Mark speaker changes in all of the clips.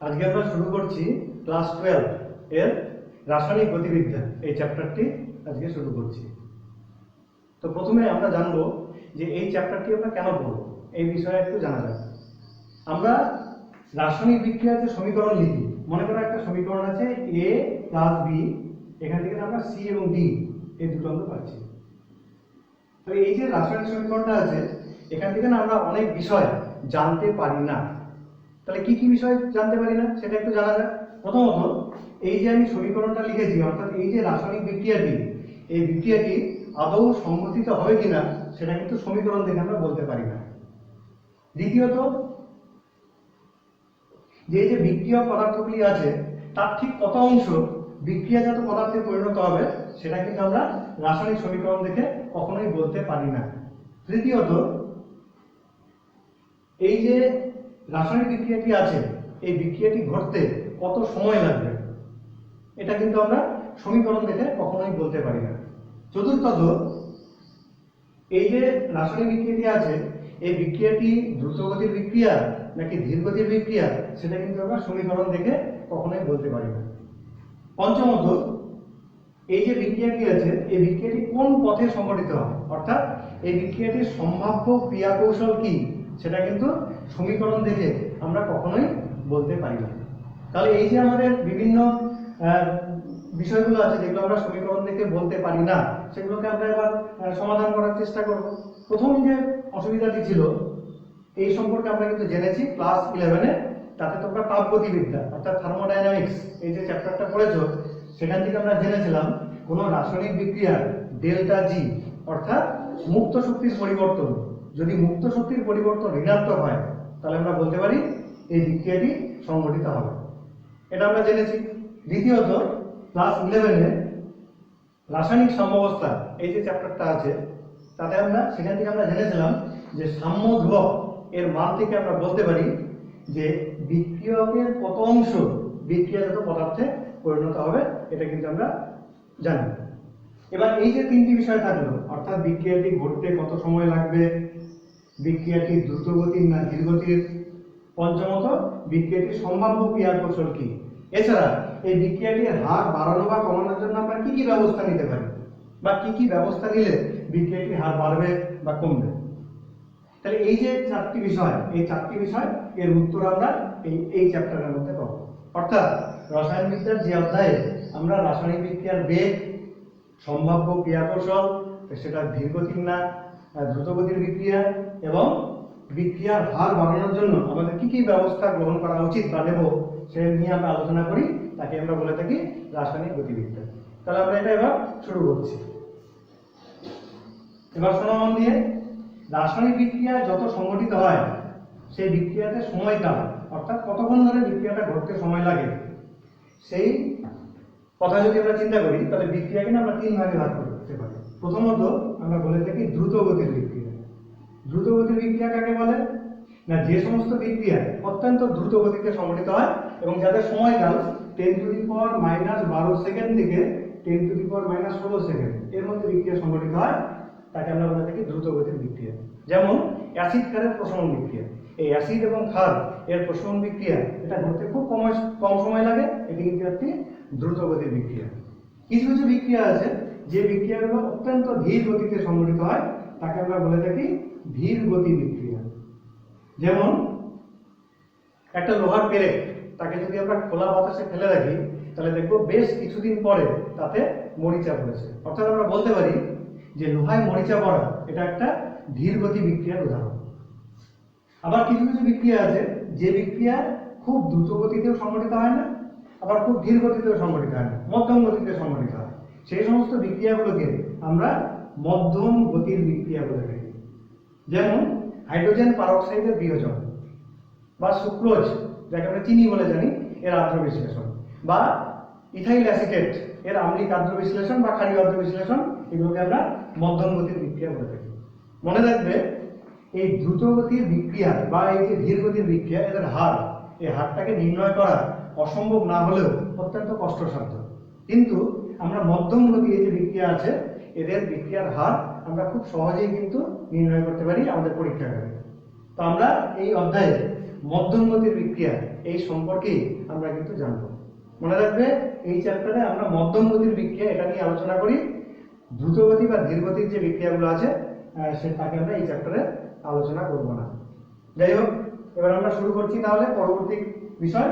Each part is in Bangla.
Speaker 1: আজকে আমরা শুরু করছি ক্লাস 12 এর রাসায়নিক গতিবিদ্যা এই চ্যাপ্টারটি আজকে শুরু করছি। তো প্রথমে আমরা জানবো যে এই চ্যাপ্টারটি আমরা কেন পড়ব, এই বিষয়ে একটু জানা যাক। আমরা রাসায়নিক বিক্রিয়ার যে সমীকরণ লিখি, মনে করো একটা সমীকরণ আছে a প্লাস বি, এখান থেকে আমরা সি এবং ডি এই দুটো আমরা পাচ্ছি। তো এই যে রাসায়নিক সমীকরণটা আছে, এখান থেকে না আমরা অনেক বিষয় জানতে পারি না। তাহলে কি কি বিষয় জানতে পারি না সেটা একটু জানা যাক। প্রথমত, এই যে আমি সমীকরণটা লিখেছি, অর্থাৎ এই যে রাসায়নিক বিক্রিয়াটি, এই বিক্রিয়াটি আদৌ সংঘটিত হবে কিনা সেটা কিন্তু সমীকরণ দেখে আমরা বলতে পারি না। দ্বিতীয়ত, যে যে বিক্রিয়ক পদার্থগুলি আছে তার ঠিক কত অংশ বিক্রিয়াজাত পদার্থে পরিণত হবে সেটা কিন্তু আমরা রাসায়নিক সমীকরণ দেখে কখনোই বলতে পারি না। তৃতীয়ত, এই যে রাসায়নিক বিক্রিয়াটি আছে, এই বিক্রিয়াটি ঘটতে কত সময় লাগবে এটা কিন্তু আমরা সমীকরণ দেখে কখনোই বলতে পারি না। চতুর্থত, এই যে রাসায়নিক বিক্রিয়াটি আছে, এই বিক্রিয়াটি দ্রুতগতির বিক্রিয়া নাকি ধীরগতির বিক্রিয়া সেটা কিন্তু আমরা সমীকরণ দেখে কখনোই বলতে পারি না। পঞ্চমত, এই যে বিক্রিয়াটি আছে, এই বিক্রিয়াটি কোন পথে সংঘটিত হয়, অর্থাৎ এই বিক্রিয়াটির সম্ভাব্য ক্রিয়া কৌশল কি সেটা কিন্তু সমীকরণ দেখে আমরা কখনোই বলতে পারি না। তাহলে এই যে আমাদের বিভিন্ন বিষয়গুলো আছে যেগুলো আমরা সমীকরণ দেখে বলতে পারি না, সেগুলোকে আমরা এবার সমাধান করার চেষ্টা করব। প্রথম যে অসুবিধাটি ছিল এই সম্পর্কে আমরা কিন্তু জেনেছি ক্লাস 11-এ, তাতে তোমরা তাপগতিবিদ্যা অর্থাৎ থার্মোডাইনামিক্স এই যে চ্যাপ্টারটা পড়েছো, সেখান থেকে আমরা জেনেছিলাম কোনো রাসায়নিক বিক্রিয়ার ডেল্টা জি অর্থাৎ মুক্ত শক্তির পরিবর্তন, যদি মুক্ত শক্তির পরিবর্তন ঋণাত্মক হয় তাহলে আমরা বলতে পারি এই বিক্রিয়াটি সংঘটিত হবে, এটা আমরা জেনেছি। দ্বিতীয়ত, ক্লাস 11-এ রাসায়নিক সাম্যাবস্থা এই যে চ্যাপ্টারটা আছে, তাতে আমরা সেখান থেকে আমরা জেনেছিলাম যে সাম্য ধ্রুবক এর মান থেকে আমরা বলতে পারি যে বিক্রিয়কের কত অংশ বিক্রিয়াজাত পদার্থে পরিণত হবে, এটা কিন্তু আমরা জানি। এবার এই যে তিনটি বিষয় থাকলো, অর্থাৎ বিক্রিয়াটি ঘটতে কত সময় লাগবে, বিক্রিয়াটি দ্রুতগতির না ধীরগতির, পঞ্চমত বিক্রিয়াটির সম্ভাব্য ক্রিয়া কৌশল কি, এছাড়া এই বিক্রিয়াটির হার বাড়ানো বা কমানোর জন্য আমরা কি কি ব্যবস্থা নিতে পারি বা কি কি ব্যবস্থা নিলে বিক্রিয়াটির হার বাড়বে বা কমবে। তাহলে এই যে চারটি বিষয়, এই চারটি বিষয় এর উত্তর আমরা এই চ্যাপ্টারের মধ্যে পাবো। অর্থাৎ রসায়নবিদ্যার যে অধ্যায়ে আমরা রাসায়নিক বিক্রিয়ার বেগ, সম্ভাব্য ক্রিয়া কৌশল, সেটা ধীরগতির না দ্রুতগতির বিক্রিয়া এবং বিক্রিয়ার হার বাড়ানোর জন্য আমাদের কি কি ব্যবস্থা গ্রহণ করা উচিত বা নেব সে নিয়ে আমরা আলোচনা করি, তাকে আমরা বলে থাকি রাসায়নিক গতিবিদ্যা। তাহলে আমরা এটা এবার শুরু করছি। এবার শোনো মন দিয়ে, রাসায়নিক বিক্রিয়া যত সংঘটিত হয় সেই বিক্রিয়াতে সময়কাল অর্থাৎ কতক্ষণ ধরে বিক্রিয়াটা ঘটতে সময় লাগে সেই কথা যদি আমরা চিন্তা করি, তাহলে বিক্রিয়াকে আমরা তিন ভাগে ভাগ করতে পারি। প্রথমত আমরা বলে থাকি দ্রুত গতির বিক্রিয়া। দ্রুত গতির বিক্রিয়া কাকে বলে না, যে সমস্ত বিক্রিয়া অত্যন্ত দ্রুত গতিতে সংঘটিত হয় এবং যাদের সময়কাল 10⁻⁻12 সেকেন্ড থেকে 10⁻⁻16 সেকেন্ড এর মধ্যে বিক্রিয়া সংঘটিত হয়, তাকে আমরা বলে থাকি দ্রুত গতির বিক্রিয়া। যেমন অ্যাসিড ক্ষারের প্রশমন বিক্রিয়া, এই অ্যাসিড এবং ক্ষার এর প্রশমন বিক্রিয়া এটা ঘটতে খুব কম সময় লাগে, এটি কিন্তু একটি দ্রুত গতির বিক্রিয়া। কিছু কিছু বিক্রিয়া আছে যে বিক্রিয়াগুলো অত্যন্ত ধীর গতিতে সংঘটিত হয়, তাকে আমরা বলে থাকি ধীর গতি বিক্রিয়া। যেমন একটা লোহার পেরেক, তাকে যদি আমরা খোলা বাতাসে ফেলে রাখি তাহলে দেখবো বেশ কিছুদিন পরে তাতে মরিচা পড়েছে, অর্থাৎ আমরা বলতে পারি যে লোহায় মরিচা পড়া এটা একটা ধীর গতি বিক্রিয়ার উদাহরণ। আবার কিছু কিছু বিক্রিয়া আছে যে বিক্রিয়া খুব দ্রুত গতিতেও সংঘটিত হয় না, আবার খুব ধীর গতিতেও সংঘটিত হয় না, মধ্যম গতিতে সংঘটিত হয়, সেই সমস্ত বিক্রিয়াগুলোকে আমরা মধ্যম গতির বিক্রিয়া বলে থাকি। যেমন হাইড্রোজেন পারক্সাইডের বিয়োজন বা সুক্রোজ যাকে আমরা চিনি বলে জানি এর আর্দ্র বিশ্লেষণ, বা ইথাইল অ্যাসিটেট এর আম্লিক আর্দ্র বিশ্লেষণ বা ক্ষারীয় আর্দ্র বিশ্লেষণ, এগুলোকে আমরা মধ্যম গতির বিক্রিয়া বলে থাকি। মনে রাখবে এই দ্রুত গতির বিক্রিয়া বা এই যে ধীর গতির বিক্রিয়া, এদের হার, এই হারটাকে নির্ণয় করা অসম্ভব না হলেও অত্যন্ত কষ্টসাধ্য, কিন্তু আমরা মধ্যম গতি এই যে বিক্রিয়া আছে এদের বিক্রিয়ার হার আমরা খুব সহজেই কিন্তু নির্ণয় করতে পারি আমাদের পরীক্ষাগারে। তো আমরা এই অধ্যায়ে মধ্যম গতির বিক্রিয়া এই সম্পর্কে আমরা কিন্তু জানবো। মনে রাখবে এই চ্যাপ্টারে আমরা মধ্যম গতির বিক্রিয়া এটা নিয়ে আলোচনা করি। দ্রুতগতি বা ধীরগতির যে বিক্রিয়াগুলো আছে সেটাকে আমরা এই চ্যাপ্টারে আলোচনা করব না। যাই হোক, এবার আমরা শুরু করছি তাহলে পরবর্তী বিষয়।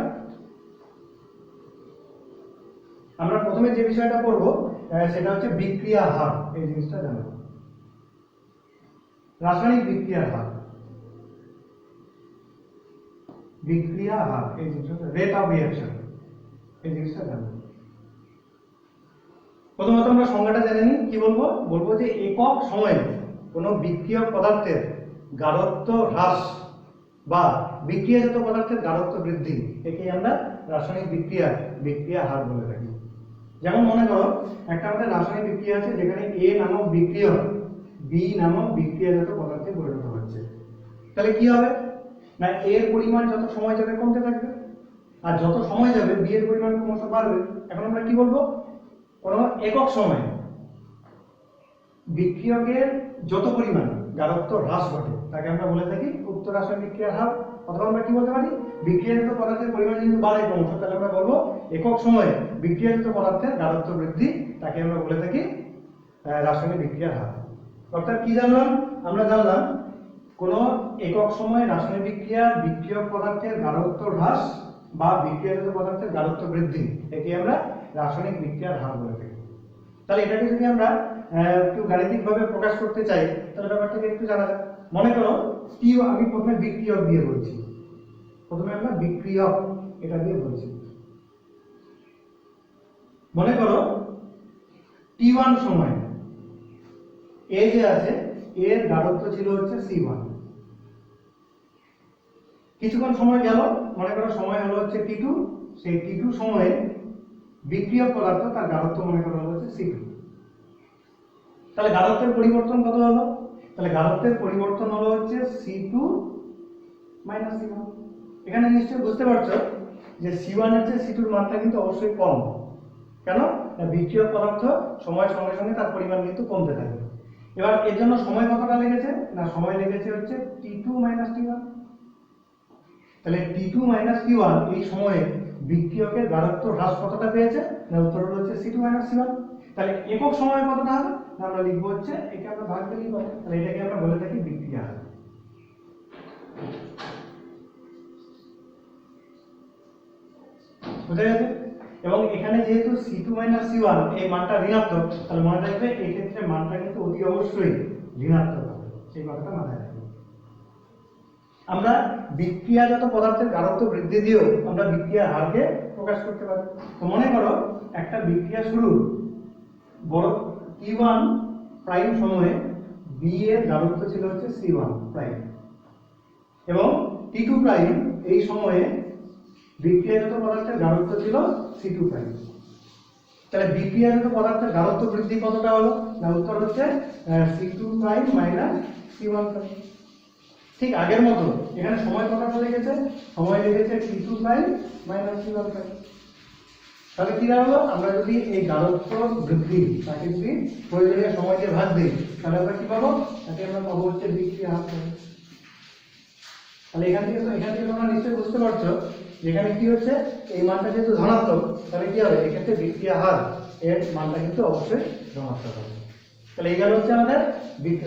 Speaker 1: আমরা প্রথমে যে বিষয়টা পড়ব সেটা হচ্ছে বিক্রিয়া হার। এই জিনিসটা জানবো, রাসায়নিক বিক্রিয়ার হার, বিক্রিয়া হার এই জিনিসটা, রেট অফ রিঅ্যাকশন এই জিনিসটা জানবো। প্রথমত আমরা সংজ্ঞাটা জেনে নিই। কি বলবো? বলবো যে একক সময়ে কোনো বিক্রিয়ক পদার্থের গাঢ়ত্ব হ্রাস বা বিক্রিয়াজাত পদার্থের গাঢ়ত্ব বৃদ্ধি, একে আমরা রাসায়নিক বিক্রিয়া হার বলে থাকি। যেমন মনে করো একটা আমাদের রাসায়নিক বিক্রিয়া আছে যেখানে এ নামক বিক্রিয়ক বি নামক বিক্রিয়াজাত পদার্থে পরিণত হচ্ছে। তাহলে কি হবে না, এর পরিমাণ যত সময় যাবে কমতে থাকবে, আর যত সময় যাবে বি এর পরিমাণ ক্রমশ বাড়বে। এখন আমরা কি বলবো? কোনো একক সময়ে বিক্রিয়কের যত পরিমাণ গাঢ়ত্ব হ্রাস ঘটে তাকে আমরা বলে থাকি উক্ত রাসায়নিক বিক্রিয়ার হার। অথবা আমরা কি বলতে পারি, বিক্রিয়াজাত পদার্থের পরিমাণ যদি বাড়ে ক্রমশ, তাহলে আমরা বলবো একক সময়ে বিক্রিয়াজাত পদার্থের গাঢ়ত্ব বৃদ্ধি, তাকে আমরা বলে থাকি রাসায়নিক বিক্রিয়ার হার। অর্থাৎ কি জানলাম? আমরা জানলাম কোন একক সময়ে রাসায়নিক বিক্রিয়ার বিক্রিয়ক পদার্থের গাঢ়ত্ব হ্রাস বা বিক্রিয়াজাত পদার্থের গাঢ়ত্ব বৃদ্ধি, একে আমরা রাসায়নিক বিক্রিয়ার হার বলে থাকি। তাহলে এটাকে যদি আমরা একটু গাণিতিকভাবে প্রকাশ করতে চাই তাহলে ব্যাপারটাকে একটু জানা যাক। মনে করো আমি প্রথমে বিক্রিয়ক দিয়ে বলছি, প্রথমে আমরা বিক্রিয়ক এটা দিয়ে বলছি। মনে করো T1 সময় এ যে আছে এর গাঢ়ত্ব ছিল হচ্ছে C1। কিছুক্ষণ সময় গেল, মনে করো সময় হলো হচ্ছে T2, সেই T2 সময়ে বিক্রিয়ক পদার্থ তার গাঢ়ত্ব মনে করা হচ্ছে C2। তাহলে গাঢ়ত্বের পরিবর্তন কত হলো? তাহলে গাঢ়ত্বের পরিবর্তন হলো হচ্ছে C2 - C1। এখানে নিশ্চয়ই বুঝতে পারছো যে C1 এর চেয়ে C2 এর মাত্রা কিন্তু অবশ্যই কম। কেন? না, বিক্রিয়ক পদার্থ সময়ের সঙ্গে সঙ্গে তার পরিমাণ কিন্তু কমতে থাকে। এবার এর জন্য সময় কতটা লেগেছে? না, সময় লেগেছে হচ্ছে T2 - T1। তাহলে T2 - T1 এই সময়ে বিক্রিয়কের গাঢ়ত্ব হ্রাস কতটা পেয়েছে? না, উত্তর হলো হচ্ছে C2 - C1। তাহলে একক সময় কতটা হবে? না, আমরা লিখবো হচ্ছে একে আমরা ভাগ দিয়ে লিখব। তাহলে এটাকে আমরা বলে থাকি বিক্রিয়া হার। বুঝা গেছে? এবং এখানে যেহেতু C2 - C1 এই মানটা ঋণাত্মক, তাহলে মনে রাখবে এই ক্ষেত্রে মানটা কিন্তু অতি অবশ্যই ঋণাত্মক হবে। সেই কথাটা মাথায় রাখবে। আমরা বিক্রিয়াজাত পদার্থের গাঢ়ত্ব বৃদ্ধি দিয়েও আমরা বিক্রিয়ার হারকে প্রকাশ করতে পারি। তো মনে করো একটা বিক্রিয়া শুরু বড় T1 প্রাইম সময়ে বি এর গাঢ়ত্ব ছিল হচ্ছে C1 প্রাইম, এবং T2 প্রাইম এই সময়ে বিক্রিয়াজাত পদার্থের গাঢ়ত্ব ছিল C2 প্রাইম। তাহলে বিক্রিয়াজাত পদার্থের গাঢ়ত্ব বৃদ্ধি কতটা হলো? না, উত্তর হচ্ছে C2 প্রাইম - C1 প্রাইম। ঠিক আগের মতো এখানে সময় কতটা লেগেছে? সময় লেগেছে T2 প্রাইম - C1 প্রাইম। তাহলে কি হলো? আমরা যদি এই গাঢ়ত্ব বৃদ্ধি তাকে যদি প্রয়োজনীয় সময় দিয়ে ভাগ দিই তাহলে আমরা কি পাবো? তাকে আমরা পাবো হচ্ছে বিক্রিয়া হার। তাহলে এখান থেকে তোমরা নিশ্চয়ই বুঝতে পারছো যেখানে কি হচ্ছে, এই মানটা যেহেতু ধনাত্মক তাহলে কি হবে, এক্ষেত্রে বিক্রিয়া হার এর মানটা কিন্তু অবশ্যই ধনাত্মক হবে। তাহলে এই গেল হচ্ছে আমাদের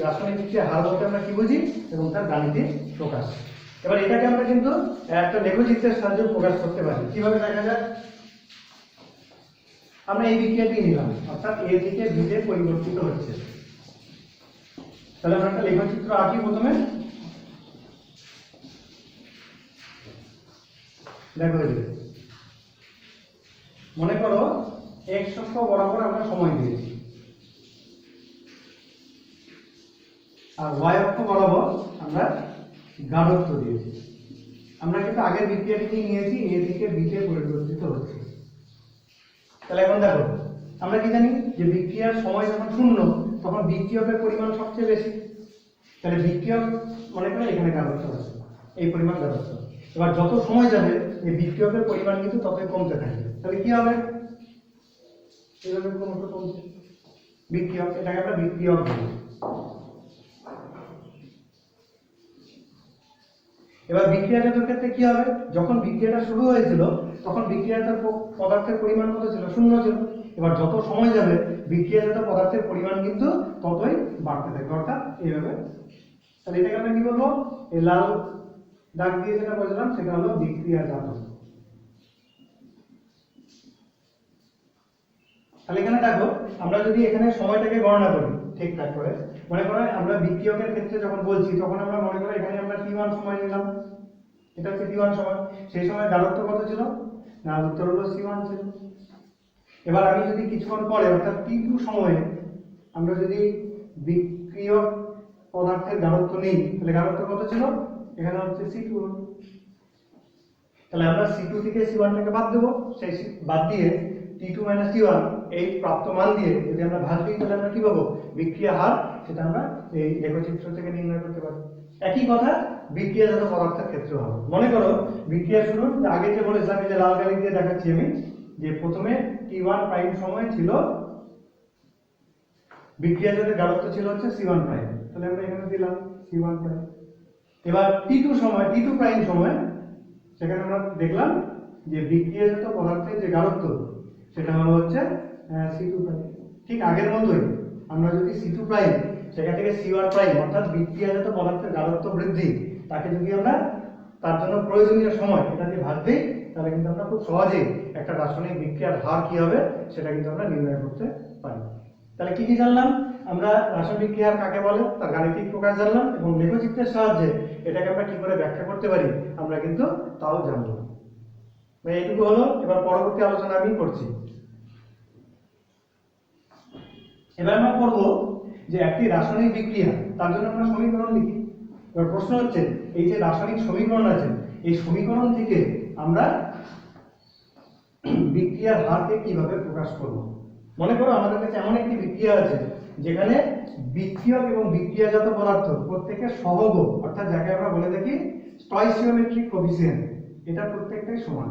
Speaker 1: রাসায়নিক বিক্রিয়া হার বলতে আমরা কি বুঝি এবং তার গাণিতিক প্রকাশ। এবার এটাকে আমরা কিন্তু একটা লেখচিত্রের সাহায্যে প্রকাশ করতে পারি। কিভাবে দেখা যায়? আমরা এই বিক্রিয়াটি নিলাম, অর্থাৎ এ থেকে বি তে পরিবর্তিত হচ্ছে। তাহলে আমরা একটা লেখচিত্র আঁকি প্রথমে। দেখো, মনে করো x অক্ষ বরাবর আমরা সময় দিয়েছি আর y অক্ষ বরাবর আমরা গাঢ়ত্ব দিয়েছি। আমরা কিন্তু আগের বিক্রিয়াটি নিয়েছি a থেকে b তে পরিবর্তিত হচ্ছে। তাহলে এখন দেখো আমরা কি জানি যে বিক্রিয়ার সময় যখন শূন্য তখন বিক্রিয়কের পরিমাণ সবচেয়ে বেশি। তাহলে বিক্রিয়ক মনে করো এখানে গাঢ়ত্ব আছে, এই পরিমাণ গাঢ়ত্ব। এবার যত সময় যাবে এই বিক্রিয়কের পরিমাণ কিন্তু ততই কমতে থাকবে। তাহলে কি হবে? এইভাবে ক্রমশ কমছে বিক্রিয়ক, এটাকে আমরা বিক্রিয়ক বলি। এবার বিক্রিয়াজাতের ক্ষেত্রে কি হবে, যখন বিক্রিয়াটা শুরু হয়েছিল তখন বিক্রিয়াজাত পদার্থের পরিমাণ কত ছিল, শূন্য ছিল। এবার যত সময় যাবে বিক্রিয়াজাত পদার্থের পরিমাণ কিন্তু ততই বাড়তে থাকবে, অর্থাৎ এইভাবে। তাহলে এটাকে আমরা কি বলবো, এই লাল দাগ দিয়ে যেটা বললাম সেটা হলো বিক্রিয়াজাত। তাহলে এখানে দেখো, আমরা যদি এখানে সময়টাকে গণনা করি ঠিকঠাক করে, মনে করো আমরা বিক্রিয়কের ক্ষেত্রে যখন বলছি তখন আমরা মনে করি এখানে আমরা t1 সময় নিলাম, এটা হচ্ছে t1 সময়, সেই সময় গাঢ়ত্ব কত ছিল না, উত্তর হলো c1 ছিল। এবার আমি যদি কিছুক্ষণ পরে অর্থাৎ t2 সময়ে আমরা যদি বিক্রিয়ক পদার্থের গাঢ়ত্ব নিই, তাহলে গাঢ়ত্ব কত ছিল, এখানে হচ্ছে c2। তাহলে আমরা c2 থেকে c1 টাকে বাদ দেব, সেই বাদ দিয়ে t2 - t1 এই প্রাপ্ত মান দিয়ে যদি আমরা ভাগ দিই তাহলে আমরা কি পাবো, বিক্রিয়া হার, সেটা আমরা এই লেখচিত্র থেকে নির্ণয় করতে পারি। একই কথা বিক্রিয়াজাত পদার্থের ক্ষেত্রেও হবে। মনে করো বিক্রিয়া শুরু আগে যে বলেছিলাম, এই যে লাল কালি দিয়ে দেখাচ্ছি আমি, যে প্রথমে t1 প্রাইম সময় ছিল বিক্রিয়াজাতের গাঢ়ত্ব ছিল হচ্ছে c1 প্রাইম, তাহলে আমরা এখানে দিলাম c1 প্রাইম। এবার t2 সময়, t2 প্রাইম সময়, সেখানে আমরা দেখলাম যে বিক্রিয়াজাত পদার্থের যে গাঢ়ত্ব সেটা হলো হচ্ছে c2 প্রাইম। ঠিক আগের মতোই আমরা যদি c2 প্রাইম সেখান থেকে c1 প্রাইম অর্থাৎ বিক্রিয়াজাত পদার্থের গাঢ়ত্ব বৃদ্ধি, তাকে যদি আমরা তার জন্য প্রয়োজনীয় সময় এটা দিয়ে ভাগ দিই, তাহলে কিন্তু আমরা খুব সহজেই একটা রাসায়নিক বিক্রিয়ার হার কি হবে সেটা কিন্তু আমরা নির্ণয় করতে পারি। তাহলে কি কি জানলাম আমরা, রাসায়নিক বিক্রিয়ার কাকে বলে তার গাণিতিক প্রকাশ জানলাম, এবং লেখচিত্রের সাহায্যে এটাকে আমরা কি করে ব্যাখ্যা করতে পারি আমরা কিন্তু তাও জানলাম। এইটুকু হলো, এবার পরবর্তী আলোচনা আমি করছি। এবার আমরা পড়বো যে একটি রাসায়নিক বিক্রিয়া, তার জন্য আমরা সমীকরণ লিখি। এবার প্রশ্ন হচ্ছে এই যে রাসায়নিক সমীকরণ আছে, এই সমীকরণ থেকে আমরা বিক্রিয়ার হারকে কিভাবে প্রকাশ করব। মনে করো আমাদের কাছে এমন একটি বিক্রিয়া আছে যেখানে বিক্রিয়ক এবং বিক্রিয়াজাত পদার্থ প্রত্যেকের সহগ, অর্থাৎ যাকে আমরা বলে থাকি স্টয়কিওমেট্রিক কোএফিসিয়েন্ট, এটা প্রত্যেকটাই সমান।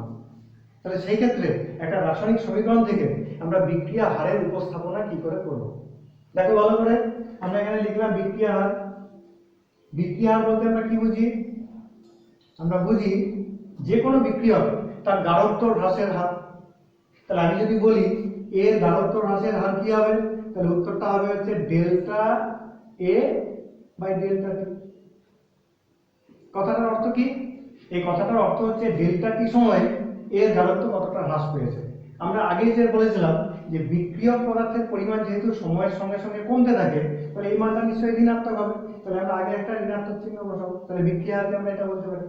Speaker 1: তাহলে সেই ক্ষেত্রে একটা রাসায়নিক সমীকরণ থেকে আমরা বিক্রিয়া হারের উপস্থাপনা কি করে করব। দেখো ভালো করে, আমরা এখানে লিখলাম বিক্রিয়া হার। বিক্রিয়া হার বলতে আমরা কি বুঝি, আমরা বুঝি যে কোনো বিক্রিয়ক তার গাঢ়ত্ব হ্রাসের হার। তাহলে আমি যদি বলি এর গাঢ়ত্ব হ্রাসের হার কি হবে, তাহলে উত্তরটা হবে হচ্ছে ডেল্টা এ বাই ডেল্টা টি। কথাটার অর্থ কি, এই কথাটার অর্থ হচ্ছে ডেল্টা টি সময় এর গাঢ়ত্ব কতটা হ্রাস পেয়েছে। আমরা আগেই যে বলেছিলাম যে বিক্রিয়ক পদার্থের পরিমাণ যেহেতু সময়ের সঙ্গে সঙ্গে কমতে থাকে, তাহলে এই মানটা নিশ্চয়ই ঋণাত্মক হবে। তাহলে আমরা আগে একটা ঋণাত্মক চিহ্ন বসাবো, তাহলে বিক্রিয়া হারকে আমরা এটা বলতে পারি।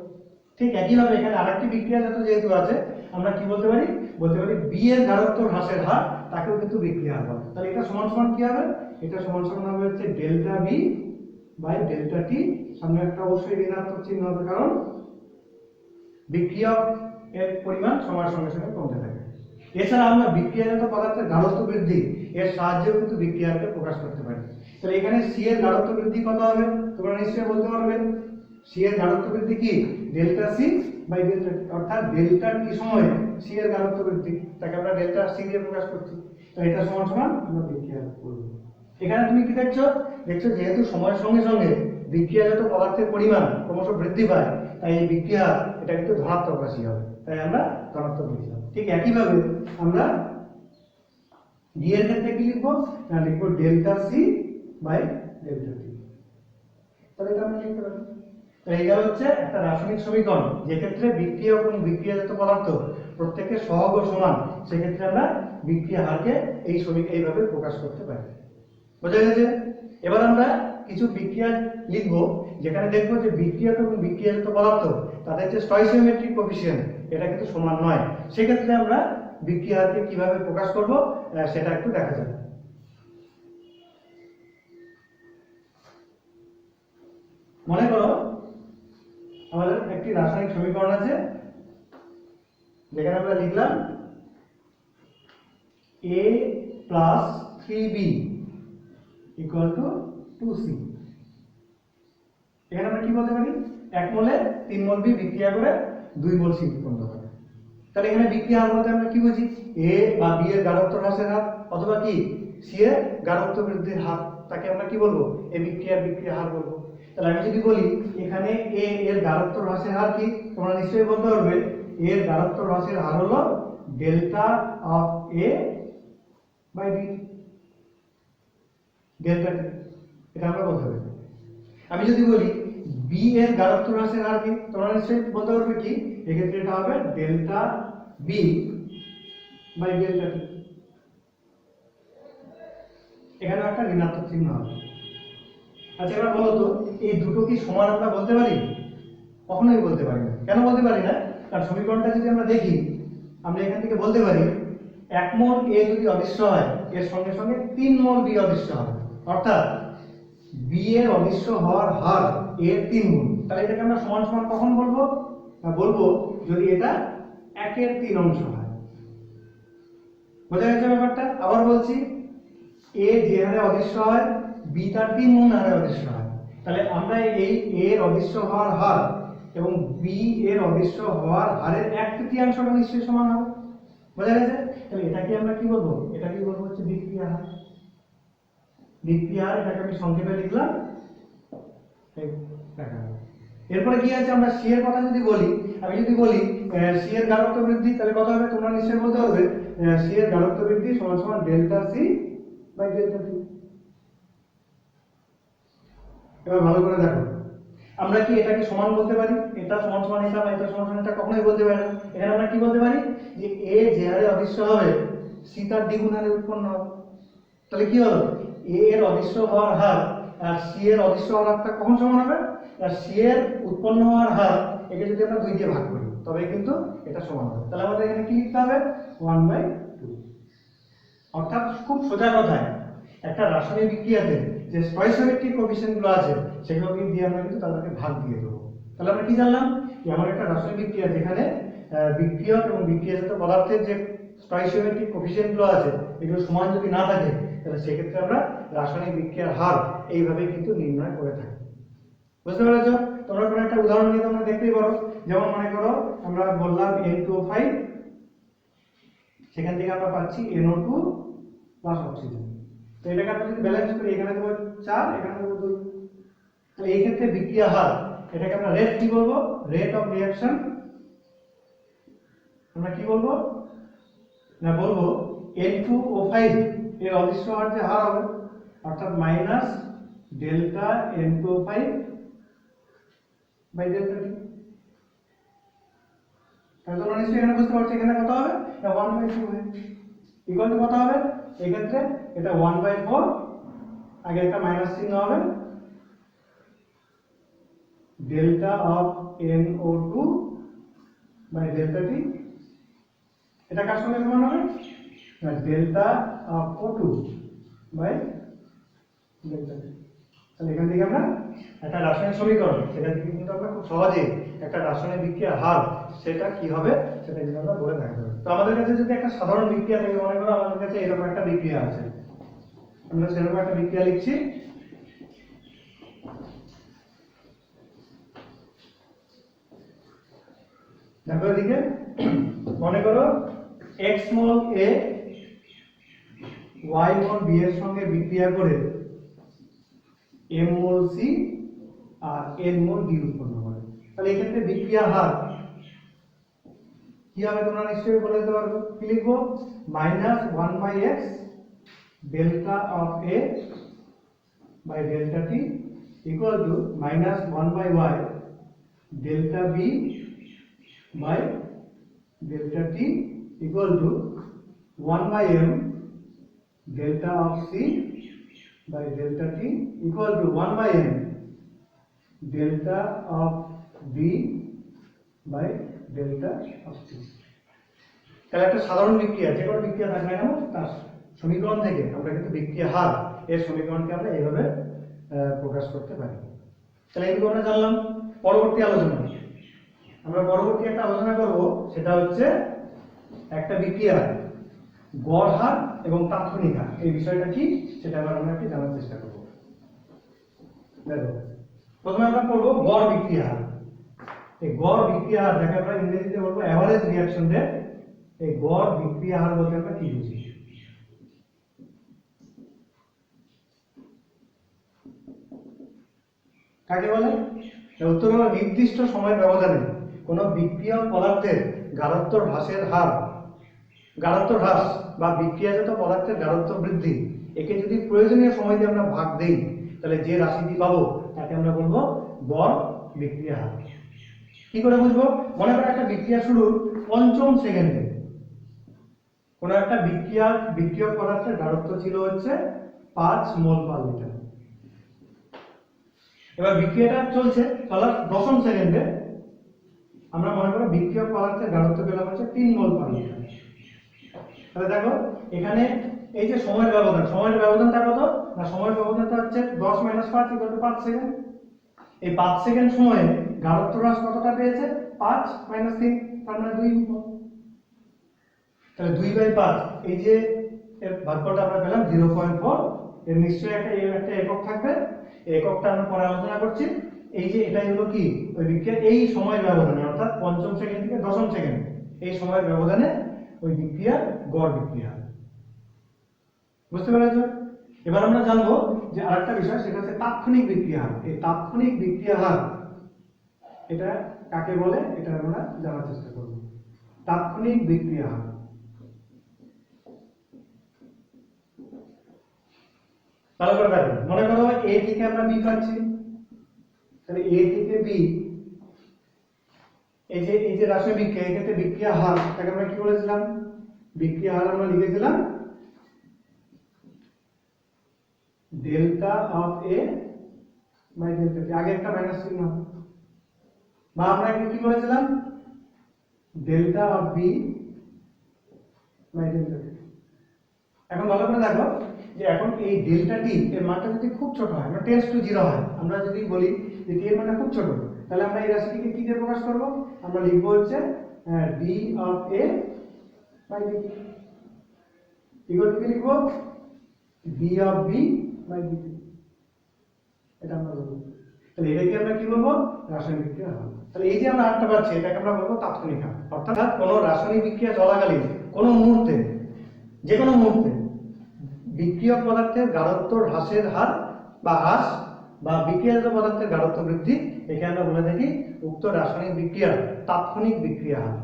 Speaker 1: ঠিক একইভাবে এখানে আরেকটি বিক্রিয়াজাত যেহেতু আছে, আমরা কি বলতে পারি, বলতে পারি বি এর গাঢ়ত্ব হ্রাসের হার, তাকেও কিন্তু বিক্রিয়া হার বলে। তাহলে এটা সমান সমান কি হবে, এটা সমান সমান হবে হচ্ছে ডেল্টা বি বাই ডেল্টা টি। সামনে একটা অবশ্যই ঋণাত্মক চিহ্ন হবে, কারণ বিক্রিয়ক এর পরিমাণ সময়ের সঙ্গে সঙ্গে কমতে থাকে। এছাড়া আমরা বিক্রিয়াজাত পদার্থের গাঢ়ত্ব বৃদ্ধি এর সাহায্যেও কিন্তু বিক্রিয়াকে প্রকাশ করতে পারি। তাহলে এখানে সি এর গাঢ়ত্ব বৃদ্ধি কত হবে, তোমরা নিশ্চয়ই বলতে পারবে। সি এর গাঢ়ত্ব বৃদ্ধি কি, ডেল্টা সি বাই ডেল্টা টি, অর্থাৎ ডেল্টা টি সময়ে সি এর গাঢ়ত্ব বৃদ্ধি, তাকে আমরা ডেল্টা সি দিয়ে প্রকাশ করছি। তো এটা সমান সমান আমরা বিক্রিয়া করব। এখানে তুমি কি দেখছো, দেখছো যেহেতু সময়ের সঙ্গে সঙ্গে বিক্রিয়াজাত পদার্থের পরিমাণ ক্রমশ বৃদ্ধি পায়, তাই এই বিক্রিয়া এটা কিন্তু ধনাত্মক রাশি হবে, তাই আমরা ধনাত্মক লিখলাম। ঠিক একইভাবে আমরা ডি এর ক্ষেত্রে কি লিখবো, না লিখবো delta C by delta T. তাহলে এটা আমরা লিখতে পারি। তো এটা হচ্ছে একটা রাসায়নিক সমীকরণ, যে ক্ষেত্রে বিক্রিয়া এবং বিক্রিয়াজাত পদার্থ প্রত্যেকের সহগ ও সমান, সেক্ষেত্রে আমরা বিক্রিয়া হারকে এইভাবে প্রকাশ করতে পারি। বোঝা গেছে? এবার আমরা কিছু বিক্রিয়া লিখবো যেখানে দেখবো যে বিক্রিয়ক এবং বিক্রিয়াজাত পদার্থ তাদের যে স্টয়কিওমেট্রিক কোএফিসিয়েন্ট এটা কিন্তু সমান নয়। সেক্ষেত্রে আমরা বিক্রিয়া হারকে কিভাবে প্রকাশ করব সেটা একটু দেখা যাক। মনে করো আমাদের একটি রাসায়নিক সমীকরণ আছে যেখানে আমরা লিখলাম a plus 3b equal to 2c। এখানে আমরা কি বলতে পারি, 1 মোলে 3 মোল বি বিক্রিয়া করে 2 মোল সি উৎপন্ন করে। তাহলে এখানে বিক্রিয়া হার বলতে আমরা কি বুঝি, a বা b এর গাঢ়ত্ব হ্রাসের হার, অথবা কি c এর গাঢ়ত্ব বৃদ্ধির হার, তাকে আমরা কি বলবো, এই বিক্রিয়া হার বলবো। তাহলে আমি যদি বলি এখানে এ এর গাঢ়ত্ব হ্রাসের হার কি, তোমরা নিশ্চয়ই বলতে পারবে এর গাঢ়ত্ব হ্রাসের হার হলো delta of A by B, delta T, এটা আমরা বলতে পারি। আমি যদি বলি বি এর গাঢ়ত্ব হ্রাসের হার কি, তোমরা নিশ্চয়ই বলতে পারবে কি, এক্ষেত্রে এটা হবে ডেল্টা বি বাই ডেল্টা টি, এখানে একটা ঋণাত্মক চিহ্ন হবে। আচ্ছা এবার বলো তো এই দুটো কি সমান আমরা বলতে পারি? কখনোই বলতে পারি না। কেন বলতে পারি না? কারণ সমীকরণটা যদি আমরা দেখি, আমরা এখান থেকে বলতে পারি 1 মোল এ যদি অদৃশ্য হয় এর সঙ্গে সঙ্গে 3 মোল বি অদৃশ্য হয়, অর্থাৎ বি এর অদৃশ্য হওয়ার হার এর 3 গুণ। তাহলে এটাকে আমরা সমান সমান কখন বলবো? না বলবো যদি এটা 1 এর 3 অংশ হয়। বোঝা গেছে ব্যাপারটা? আবার বলছি, এ যে হারে অদৃশ্য হয় বি তার 3 গুণ হারে অদৃশ্য হয়। তাহলে আমরা এই এ এর অদৃশ্য হওয়ার হার এবং বি এর অদৃশ্য হওয়ার হারের 1/3 নিশ্চয়ই সমান হবে। বোঝা গেছে? তাহলে এটাকে আমরা কি বলবো? এটাকে বলবো হচ্ছে বিক্রিয়া হার। বিক্রিয়া হার, এটাকে আমি সংক্ষেপে লিখলাম। এরপরে কি আছে, আমরা সি এর কথা যদি বলি, আমি যদি বলি সি এর গাঢ়ত্ব বৃদ্ধি, তাহলে কত হবে? তোমরা নিশ্চয়ই বলতে পারবে সি এর গাঢ়ত্ব বৃদ্ধি সমান সমান ডেল্টা সি বাই ডেল্টা টি। এবার ভালো করে দেখো, আমরা কি এটাকে সমান বলতে পারি? এটা সমান সমান এটা বা এটা সমান সমান এটা কখনোই বলতে পারি না। এখানে আমরা কি বলতে পারি যে এ যে হারে অদৃশ্য হবে সি তার দ্বিগুণ হারে উৎপন্ন হবে। তাহলে কি হলো, এ এর অদৃশ্য হওয়ার হার আর সি এর অদৃশ্য হওয়ার হারটা কখন সমান হবে? আর সি এর উৎপন্ন হওয়ার হার একে যদি আমরা 2 দিয়ে ভাগ করি তবে কিন্তু এটা সমান হবে। তাহলে আমাদের এখানে কি লিখতে হবে? 1/2। অর্থাৎ খুব সোজা কথায় একটা রাসায়নিক বিক্রিয়াতে যে স্টয়কিওমেট্রিক কোএফিসিয়েন্ট গুলো আছে সেগুলোকে দিয়ে আমরা কিন্তু তাদেরকে ভাগ দিয়ে দেবো। তাহলে আমরা কি জানলাম যে আমার একটা রাসায়নিক বিক্রিয়া যেখানে বিক্রিয়ক এবং বিক্রিয়াজাত পদার্থের যে স্টয়কিওমেট্রিক কোএফিসিয়েন্ট গুলো আছে এগুলো সমান যদি না থাকে তাহলে সেক্ষেত্রে আমরা রাসায়নিক বিক্রিয়ার হার এইভাবে কিন্তু নির্ণয় করে থাকি। বুঝতে পেরেছো? তোমরা কোনো একটা উদাহরণ নিয়ে তোমরা দেখতেই পারো। যেমন মনে করো আমরা বললাম N2O5, সেখান থেকে আমরা পাচ্ছি NO2 প্লাস অক্সিজেন। তো এটাকে আমরা যদি ব্যালেন্স করি, এখানে দেবো 4, এখানে দেবো 2, তাহলে এই ক্ষেত্রে বিক্রিয়া হার, এটাকে আমরা রেট কি বলবো? Rate of reaction. আমরা কি বলবো? না বলবো N2O5 এর অদৃশ্য হওয়ার যে হার হবে অর্থাৎ minus delta N2O5 by delta T. তাহলে তোমরা নিশ্চয়ই এখানে বুঝতে পারছো এখানে কত হবে? এটা 1/2 হবে। ইকুয়াল টু কত হবে? এই ক্ষেত্রে এটা 1/4, আগে একটা মাইনাস চিহ্ন হবে, delta of NO2 by delta T. এটা কার সঙ্গে সমান হবে? না delta of O2 by delta T. তাহলে এখান থেকে আমরা একটা রাসায়নিক সমীকরণ, সেটা থেকে কিন্তু আমরা খুব সহজে একটা রাসায়নিক বিক্রিয়ার হার সেটা কি হবে সেটা কিন্তু আমরা বলে থাকতে পারি। তো আমাদের কাছে যদি একটা সাধারণ বিক্রিয়া থাকে, মনে করো আমাদের কাছে এরকম একটা বিক্রিয়া আছে, আমরা সেরকম একটা বিক্রিয়া লিখছি। দেখো এদিকে মনে করো x mole A y mole B এর সঙ্গে বিক্রিয়া করে m মোল C আর n মোল D উৎপন্ন করে। তাহলে এক্ষেত্রে বিক্রিয়ার হার কি হবে তোমরা নিশ্চয়ই বলে দিতে পারবে। কি লিখবো? Minus 1/x delta of A by delta T equal to minus 1/y delta B by delta T equal to 1/m delta of C by delta T equal to 1/m delta of B by delta of T। তাহলে একটা সাধারণ বিক্রিয়া, যে কোনো বিক্রিয়া থাকলে না তার সমীকরণ থেকে আমরা কিন্তু বিক্রিয়া হার এর সমীকরণকে আমরা এইভাবে প্রকাশ করতে পারি। তাহলে এইটুকু আমরা জানলাম। পরবর্তী আলোচনা আমরা পরবর্তী একটা আলোচনা করব, সেটা হচ্ছে একটা বিক্রিয়া গড় হার এবং তাৎক্ষণিক হার, এই বিষয়টা কি সেটা এবার আমরা একটু জানার চেষ্টা করব। দেখো প্রথমে আমরা পড়ব গড় বিক্রিয়া হার। এই গড় বিক্রিয়া হার যাকে আমরা ইংরেজিতে বলবো অ্যাভারেজ রিঅ্যাকশন রেট। এই গড় বিক্রিয়া হার বলতে আমরা কি বুঝি? কাকে বলে? উত্তর হলো নির্দিষ্ট সময়ের ব্যবধানে কোনো বিক্রিয়ক পদার্থের গাঢ়ত্ব হ্রাসের হার, গাঢ়ত্ব হ্রাস বা বিক্রিয়াজাত পদার্থের গাঢ়ত্ব বৃদ্ধি, একে যদি প্রয়োজনীয় সময় দিয়ে আমরা ভাগ দেই তাহলে যে রাশিটি পাবো তাকে আমরা বলবো গড় বিক্রিয়া হার। কি করে বুঝবো? মনে করো একটা বিক্রিয়া শুরু ৫ম সেকেন্ডে, কোনো একটা বিক্রিয়ক পদার্থের গাঢ়ত্ব ছিল হচ্ছে 5 মোল পার লিটার। এবার বিক্রিয়াটা চলছে, চলার ১০ম সেকেন্ডে আমরা মনে করো বিক্রিয়ক পদার্থের গাঢ়ত্ব পেলাম হচ্ছে 3 মোল পার লিটার। তাহলে দেখো এখানে এই যে সময়ের ব্যবধানটা কত না, সময়ের ব্যবধানটা হচ্ছে 10 - 5 = 5 সেকেন্ড। এই 5 সেকেন্ড সময়ে গাঢ়ত্ব হ্রাস কতটা পেয়েছে? 5 - 3, তার মানে 2। তাহলে 2/5, এই যে এর ভাগফলটা আমরা পেলাম 0.4। এর নিশ্চয়ই একটা একক থাকবে, এই এককটা আমরা পরে আলোচনা করছি। এই যে এটাই হলো কি ওই বিক্রিয়া, এই সময়ের ব্যবধানে অর্থাৎ ৫ম সেকেন্ড থেকে ১০ম সেকেন্ড এই সময়ের ব্যবধানে ওই বিক্রিয়ার গড় বিক্রিয়া। বুঝতে পেরেছো? এবার আমরা জানবো যে আরেকটা বিষয়, সেটা হচ্ছে তাৎক্ষণিক বিক্রিয়া হার। এই তাৎক্ষণিক বিক্রিয়া হার এটা কাকে বলে এটা আমরা জানার চেষ্টা করব। তাৎক্ষণিক বিক্রিয়া হার, ভালো করে দেখো। মনে করো এ থেকে আমরা বি পাচ্ছি, তাহলে এ থেকে বি এই যে রাসায়নিক বিক্রিয়া, এক্ষেত্রে বিক্রিয়া হার তাকে আমরা কি বলেছিলাম? বিক্রিয়া হার আমরা লিখেছিলাম delta of A by delta T, আগে একটা মাইনাস চিহ্ন, বা আমরা এখানে কি বলেছিলাম? Delta of B by delta T. এখন ভালো করে দেখো যে এখন এই ডেল্টা টি এর মানটা যদি খুব ছোট হয়, আমরা টেন্ডস টু 0 হয়, আমরা যদি বলি যে টি এর মানটা খুব ছোট, তাহলে আমরা এই রাশিটিকে কি দিয়ে প্রকাশ করব? আমরা লিখব হচ্ছে D of A by D equal to কি লিখব? D of B by D. এটা আমরা বলবো। তাহলে এটাকে আমরা কি বলবো? রাসায়নিক বিক্রিয়া হার। তাহলে এই যে আমরা হারটা পাচ্ছি এটাকে আমরা বলবো তাৎক্ষণিক হার। অর্থাৎ কোনো রাসায়নিক বিক্রিয়া চলাকালীন কোনো মুহূর্তে, যে কোনো মুহূর্তে বিক্রিয়ক পদার্থের গাঢ়ত্ব হ্রাসের হার বা হ্রাস বা বিক্রিয়াজাত পদার্থের গাঢ়ত্ব বৃদ্ধি, একে আমরা বলে থাকি উক্ত রাসায়নিক বিক্রিয়ার তাৎক্ষণিক বিক্রিয়া হার।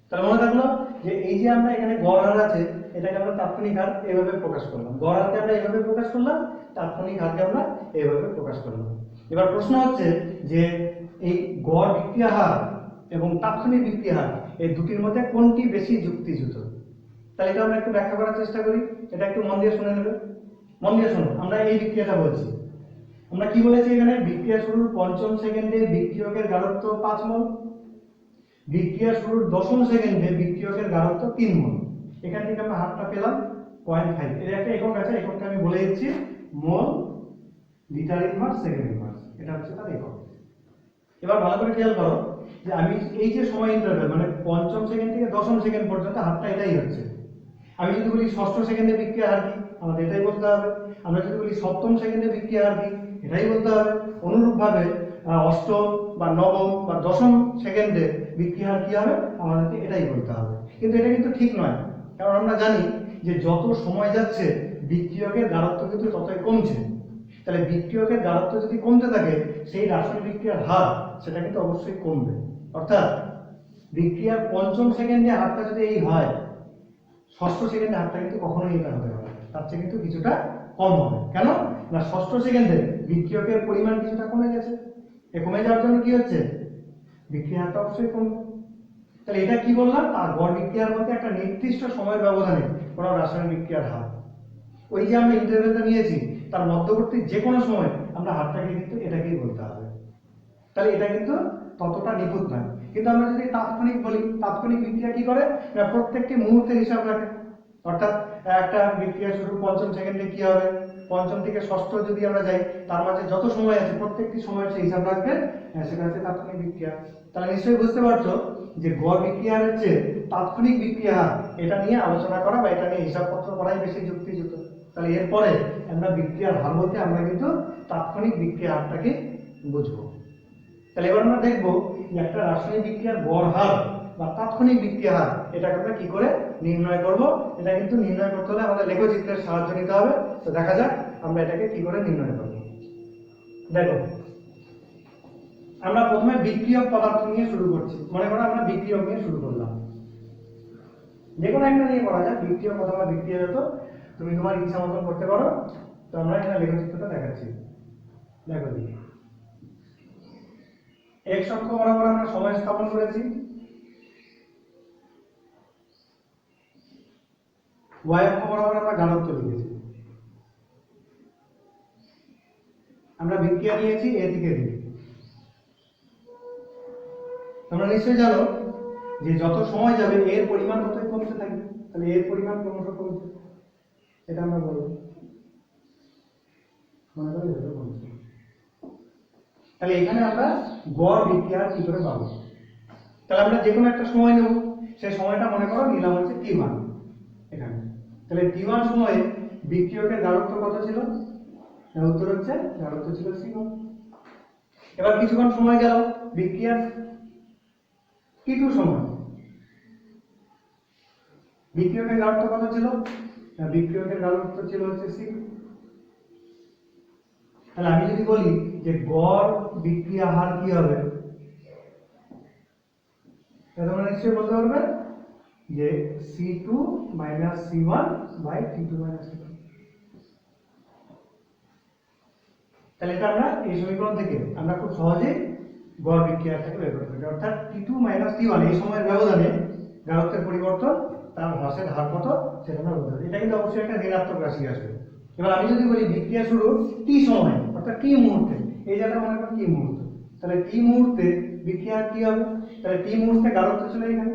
Speaker 1: তাহলে মনে রাখলো যে এই যে আমরা এখানে গড় হার আছে, এটাকে আমরা তাৎক্ষণিক হার এভাবে প্রকাশ করলাম, গড় হারকে আমরা এভাবে প্রকাশ করলাম, তাৎক্ষণিক হারকে আমরা এভাবে প্রকাশ করলাম। এবার প্রশ্ন হচ্ছে যে এই গড় বিক্রিয়া হার এবং তাৎক্ষণিক বিক্রিয়া হার এই দুটির মধ্যে কোনটি বেশি যুক্তিযুক্ত? তাহলে এটা আমরা একটু ব্যাখ্যা করার চেষ্টা করি। এটা একটু মন দিয়ে শুনে নেবে, মন দিয়ে শোনো। আমরা এই বিক্রিয়াটা বলছি, আমরা কি বলেছি? এখানে বিক্রিয়া শুরুর ৫ম সেকেন্ডে বিক্রিয়কের গাঢ়ত্ব 5 মোল, বিক্রিয়া শুরুর ১০ম সেকেন্ডে বিক্রিয়কের গাঢ়ত্ব 3 মোল। এখান থেকে আমরা হারটা পেলাম 0.5। এর একটা একক আছে, এককটা আমি বলে দিচ্ছি, মোল লিটার ইনভার্স সেকেন্ড ইনভার্স, এটা হচ্ছে তার একক। এবার ভালো করে খেয়াল করো যে আমি এই যে সময় ইন্টারভ্যাল মানে ৫ম সেকেন্ড থেকে ১০ম সেকেন্ড পর্যন্ত হারটা এটাই হচ্ছে। আমি যদি বলি ৬ষ্ঠ সেকেন্ডে বিক্রিয়া হার কি, আমাদের এটাই বলতে হবে। আমরা যদি বলি ৭ম সেকেন্ডে বিক্রিয়া হার কি, এটাই বলতে হবে। অনুরূপভাবে ৮ম বা ৯ম বা ১০ম সেকেন্ডে বিক্রিয়া হার কি হবে, আমাদেরকে এটাই বলতে হবে। কিন্তু এটা কিন্তু ঠিক নয়, কারণ আমরা জানি যে যত সময় যাচ্ছে বিক্রিয়কের গাঢ়ত্ব কিন্তু ততই কমছে। তাহলে বিক্রিয়কের গাঢ়ত্ব যদি কমতে থাকে, সেই রাসায়নিক বিক্রিয়ার হার সেটা কিন্তু অবশ্যই কমবে। অর্থাৎ বিক্রিয়ার ৫ম সেকেন্ডে হারটা যদি এই হয়, ৬ষ্ঠ সেকেন্ডে হারটা কিন্তু কখনোই এটা হতে পারে, তার চেয়ে কিন্তু কিছুটা কম হবে। কেন না, ৬ষ্ঠ সেকেন্ডে বিক্রিয়কের পরিমাণ কিছুটা কমে গেছে, এ কমে যাওয়ার জন্য কি হচ্ছে? বিক্রিয়া হারটা অবশ্যই কমবে। তাহলে এটা কি বললাম? তার গড় বিক্রিয়ার মধ্যে একটা নির্দিষ্ট সময়ের ব্যবধানে কোনো রাসায়নিক বিক্রিয়ার হার, ওই যে আমরা ইন্টারভ্যালটা নিয়েছি তার মধ্যবর্তী যে কোনো সময় আমরা হারটাকে কিন্তু এটাকেই বলতে হবে। তাহলে এটা কিন্তু ততটা নিখুঁত নয়। কিন্তু আমরা যদি তাৎক্ষণিক বলি, তাৎক্ষণিক বিক্রিয়া কি করে না, প্রত্যেকটি মুহূর্তের হিসাব রাখে। অর্থাৎ একটা বিক্রিয়া শুরু ৫ম সেকেন্ডে কি হবে, ৫ম থেকে ৬ষ্ঠ যদি আমরা যাই, তার মাঝে যত সময় আছে প্রত্যেকটি সময়ের সে হিসাব রাখবে, সেটা হচ্ছে তাৎক্ষণিক বিক্রিয়া। তাহলে নিশ্চয়ই বুঝতে পারছো যে গড় বিক্রিয়ার হচ্ছে তাৎক্ষণিক বিক্রিয়া এটা নিয়ে আলোচনা করা বা এটা নিয়ে হিসাবপত্র করাই বেশি যুক্তিযুক্ত। তাহলে এরপরে আমরা বিক্রিয়ার হার বলতে আমরা কিন্তু তাৎক্ষণিক বিক্রিয়া হারটাকে বুঝবো। তাহলে এবার আমরা দেখবো যে একটা রাসায়নিক বিক্রিয়ার গড় হার বা তাৎক্ষণিক বিক্রিয়া হার এটাকে আমরা কি করে নির্ণয় করব। এটা কিন্তু নির্ণয় করতে হলে আমাদের লেখচিত্রের সাহায্য নিতে হবে। তো দেখা যাক আমরা এটাকে কি করে নির্ণয় করব। দেখো আমরা প্রথমে বিক্রিয়ক পদার্থ নিয়ে শুরু করছি। মনে করো আমরা বিক্রিয়ক নিয়ে শুরু করলাম, যে কোনো একটা নিয়ে করা যায়, বিক্রিয়ক অথবা বিক্রিয়াজাত, তুমি তোমার ইচ্ছা মতন করতে পারো। তো আমরা এখানে লেখচিত্রটা দেখাচ্ছি, দেখো দিই। x অক্ষ বরাবর আমরা সময় স্থাপন করেছি, y অক্ষ বরাবর আমরা গাঢ়ত্ব লিখেছি। আমরা বিক্রিয়া নিয়েছি a থেকে b। তোমরা নিশ্চয়ই জানো যে যত সময় যাবে এর পরিমাণ ততই কমতে থাকবে, তাহলে এর পরিমাণ ক্রমশ কমছে, এটা আমরা বলবো। তাহলে এখানে আমরা গড় বিক্রিয়া কি করে পাবো? তাহলে আমরা যে কোনো একটা সময় নেব, সেই সময়টা মনে করো নিলাম হচ্ছে t1 এখানে। তাহলে t1 সময়ে বিক্রিয়কের গাঢ়ত্ব কত ছিল? উত্তর হচ্ছে গাঢ়ত্ব ছিল c1। এবার কিছুক্ষণ সময় গেল, বিক্রিয়ার t2 সময় বিক্রিয়কের গাঢ়ত্ব কত ছিল? বিক্রিয়কের গাঢ়ত্ব ছিল হচ্ছে c। তাহলে আমি যদি বলি যে গড় বিক্রিয়া হার কি হবে, তাহলে তোমরা নিশ্চয়ই বলতে পারবে যে c2 c1 t2 c2। তাহলে এটা আমরা এই সমীকরণ থেকে আমরা খুব সহজেই গড় বিক্রিয়াটাকে বের করতে পারি। অর্থাৎ t2 t1 এই সময়ের ব্যবধানে গাঢ়ত্বের পরিবর্তন, তার হ্রাসের হার কত সেটা আমরা বলতে পারি। এটা কিন্তু অবশ্যই একটা ঋণাত্মক রাশি আসবে। এবার আমি যদি বলি বিক্রিয়া শুরু t সময়, অর্থাৎ t মুহূর্তে, এই জায়গাটা মনে করো t মুহূর্ত, তাহলে t মুহূর্তে বিক্রিয়া কি হবে? তাহলে t মুহূর্তে গাঢ়ত্ব ছিল এখানে,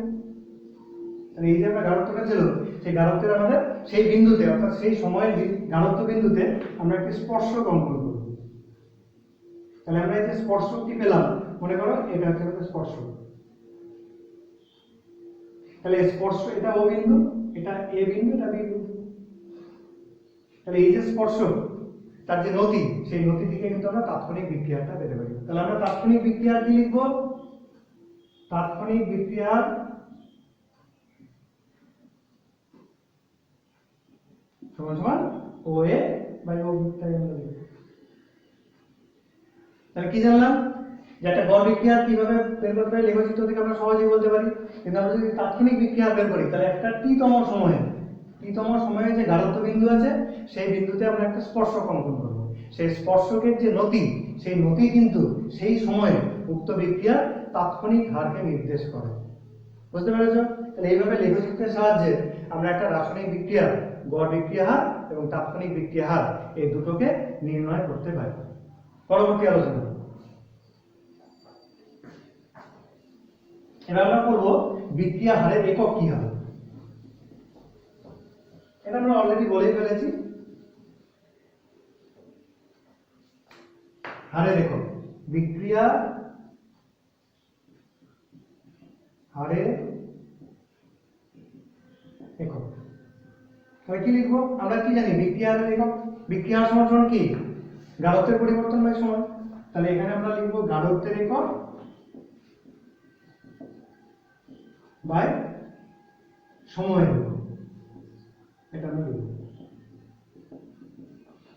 Speaker 1: তাহলে এই যে আমরা গাঢ়ত্বটা ছিল, সেই গাঢ়ত্বের আমাদের সেই বিন্দুতে, অর্থাৎ সেই সময়ের গাঢ়ত্ব বিন্দুতে আমরা একটি স্পর্শক অঙ্কন করব। তাহলে আমরা এই যে স্পর্শকটি পেলাম, মনে করো এটা হচ্ছে আমাদের স্পর্শক। তাহলে স্পর্শ, এটা ও বিন্দু, এটা এ বিন্দু, এটা বি বিন্দু। তাহলে এই যে স্পর্শক, তার যে নতি, সেই নতি থেকে কিন্তু আমরা তাৎক্ষণিক বিক্রিয়াটা পেতে পারি। তাহলে আমরা তাৎক্ষণিক বিক্রিয়া কি লিখব? তাৎক্ষণিক বিক্রিয়ার সমান সমান OA বাই ও বিক্রিয়া আমরা লিখব। তাহলে কি জানলাম? যে একটা গড় বিক্রিয়া কিভাবে বের করতে হয় লেখচিত্র থেকে আমরা সহজেই বলতে পারি। কিন্তু আমরা যদি তাৎক্ষণিক বিক্রিয়া বের করি, তাহলে একটা টি-তম সময়ে যে গাঢ়ত্ব বিন্দু আছে, সেই বিন্দুতে আমরা একটা স্পর্শক অঙ্কন করব। সেই স্পর্শকের যে নতি, সেই নতি কিন্তু সেই সময়ে উক্ত বিক্রিয়ার তাৎক্ষণিক হারকে নির্দেশ করে। বুঝতে পেরেছো? তাহলে এইভাবে লেখচিত্রের সাহায্যে আমরা একটা রাসায়নিক বিক্রিয়া গড় বিক্রিয়া হার এবং তাৎক্ষণিক বিক্রিয়া হার এই দুটোকে নির্ণয় করতে পারি। পরবর্তী আলোচনা এবার আমরা করব বিক্রিয়া হারের একক কি হবে। এটা আমরা অলরেডি বলেই ফেলেছি, হারের একক, বিক্রিয়া হারের একক। তাহলে কি লিখবো? আমরা কি জানি বিক্রিয়া হারের একক? বিক্রিয়া হার সমান কি? গাঢ়ত্বের পরিবর্তন বাই সময়। তাহলে এখানে আমরা লিখবো গাঢ়ত্বের একক বাই সময়ের একক, এটা আমরা লিখব।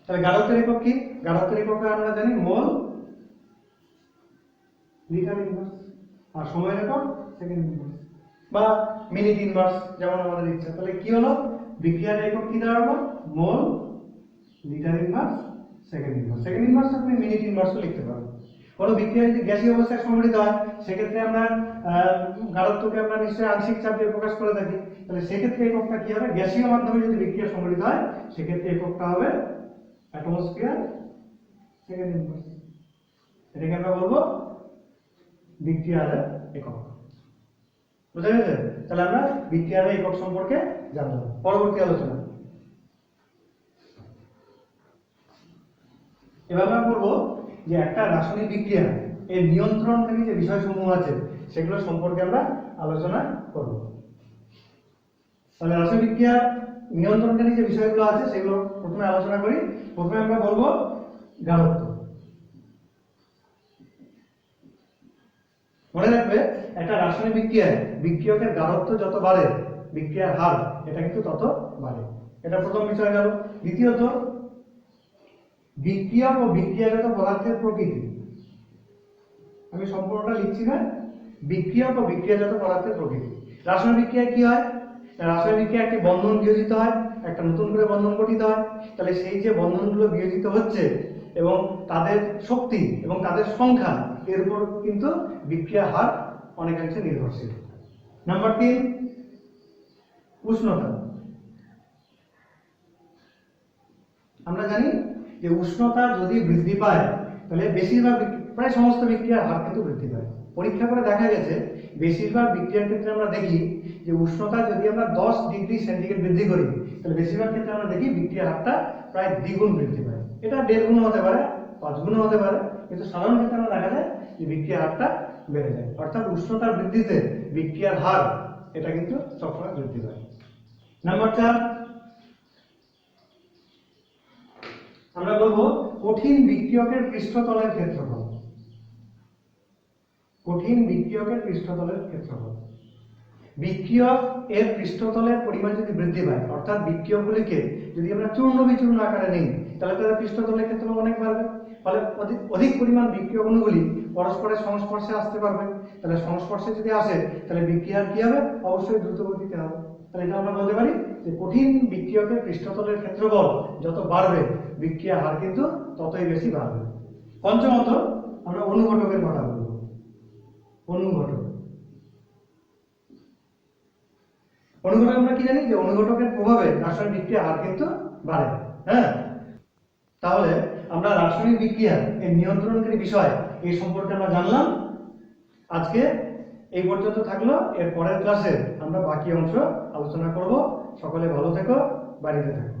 Speaker 1: তাহলে গাঢ়ত্বের একক কি? গাঢ়ত্বের এককে আমরা জানি মোল লিটার ইনভার্স, আর সময়ের একক সেকেন্ড ইনভার্স বা মিনিট ইনভার্স, যেমন আমাদের ইচ্ছা। তাহলে কি হলো? বিক্রিয়ার একক কি দাঁড়ালো? মোল litre inverse second inverse. Second inverse আপনি মিনিট ইনভার্সও লিখতে পারেন। কোনো বিক্রিয়া যদি গ্যাসীয় অবস্থায় সংঘটিত হয়, সেক্ষেত্রে আমরা গাঢ়ত্বকে আমরা নিশ্চয়ই আংশিক চাপ দিয়ে প্রকাশ করে থাকি। তাহলে সেক্ষেত্রে এককটা কি হবে? গ্যাসীয় মাধ্যমে যদি বিক্রিয়া সংঘটিত হয়, সেক্ষেত্রে এককটা হবে অ্যাটমোস্ফিয়ার সেকেন্ড ইনভার্স। এটাকে আমরা বলবো বিক্রিয়ার একক। বুঝা গেছে? তাহলে আমরা বিক্রিয়ার একক সম্পর্কে জানলাম। পরবর্তী আলোচনা এবার আমরা করব যে একটা রাসায়নিক বিক্রিয়া এর নিয়ন্ত্রণকারী যে বিষয়সমূহ আছে সেগুলো সম্পর্কে আমরা আলোচনা করব। তাহলে রাসায়নিক বিক্রিয়ার নিয়ন্ত্রণকারী যে বিষয়গুলো আছে সেগুলো প্রথমে আলোচনা করি। প্রথমে আমরা বলবো গাঢ়ত্ব। মনে রাখবে, একটা রাসায়নিক বিক্রিয়ায় বিক্রিয়কের গাঢ়ত্ব যত বাড়ে, বিক্রিয়ার হার এটা কিন্তু তত বাড়ে। এটা প্রথম বিষয় গেল। দ্বিতীয়ত, বিক্রিয়ক ও বিক্রিয়াজাত পদার্থের প্রকৃতি। আমি সম্পূর্ণটা লিখছি না। বিক্রিয়ক ও বিক্রিয়াজাত পদার্থের প্রকৃতি। রাসায়নিক বিক্রিয়ায় কি হয়? রাসায়নিক বিক্রিয়ায় একটি বন্ধন বিয়োজিত হয়, একটা নতুন করে বন্ধন গঠিত হয়। তাহলে সেই যে বন্ধনগুলো বিয়োজিত হচ্ছে এবং তাদের শক্তি এবং তাদের সংখ্যা, এর উপর কিন্তু বিক্রিয়ার হার অনেকাংশে নির্ভরশীল। নাম্বার 3, উষ্ণতা। আমরা জানি যে উষ্ণতা যদি বৃদ্ধি পায় তাহলে বেশিরভাগ প্রায় সমস্ত বিক্রিয়ার হার কিন্তু বৃদ্ধি পায়। পরীক্ষা করে দেখা গেছে বেশিরভাগ বিক্রিয়ার ক্ষেত্রে আমরা দেখি যে উষ্ণতা যদি আমরা 10 ডিগ্রি সেন্টিগ্রেড বৃদ্ধি করি তাহলে বেশিরভাগ ক্ষেত্রে আমরা দেখি বিক্রিয়ার হারটা প্রায় দ্বিগুণ বৃদ্ধি পায়। এটা 1.5 গুণ হতে পারে, 5 গুণ হতে পারে, কিন্তু সাধারণ ক্ষেত্রে আমরা দেখা যায় যে বিক্রিয়ার হারটা বেড়ে যায়। অর্থাৎ উষ্ণতার বৃদ্ধিতে বিক্রিয়ার হার এটা কিন্তু সবসময় বৃদ্ধি পায়। নাম্বার 4, আমরা বলবো কঠিন বিক্রিয়কের পৃষ্ঠতলের ক্ষেত্রফল। কঠিন বিক্রিয়কের পৃষ্ঠতলের ক্ষেত্রফল। বিক্রিয়ক এর পৃষ্ঠতলের পরিমাণ যদি বৃদ্ধি পায়, অর্থাৎ বিক্রিয়কগুলিকে যদি আমরা চূর্ণ বিচূর্ণ আকারে নিই তাহলে তাদের পৃষ্ঠতলের ক্ষেত্রফল অনেক বাড়বে। ফলে অধিক পরিমাণ বিক্রিয়ক অণুগুলি পরস্পরের সংস্পর্শে আসতে পারবে। তাহলে সংস্পর্শে যদি আসে তাহলে বিক্রিয়ার কি হবে? অবশ্যই দ্রুত গতিতে হবে। তাহলে এটা আমরা বলতে পারি যে কঠিন বিক্রিয়কের পৃষ্ঠতলের ক্ষেত্রফল যত বাড়বে বিক্রিয়ার হার কিন্তু ততই বেশি বাড়বে। পঞ্চমত, আমরা অনুঘটকের কথা বলব। অনুঘটক। অনুঘটক আমরা কি জানি যে অনুঘটকের প্রভাবে রাসায়নিক বিক্রিয়ার হার কিন্তু বাড়ে। হ্যাঁ, তাহলে আমরা রাসায়নিক বিক্রিয়া এর নিয়ন্ত্রণকারী বিষয় এই সম্পর্কে আমরা জানলাম। আজকে এই পর্যন্ত থাকলো। এর পরের ক্লাসে আমরা বাকি অংশ আলোচনা করব। সকলে ভালো থেকো, বাড়িতে থেকো।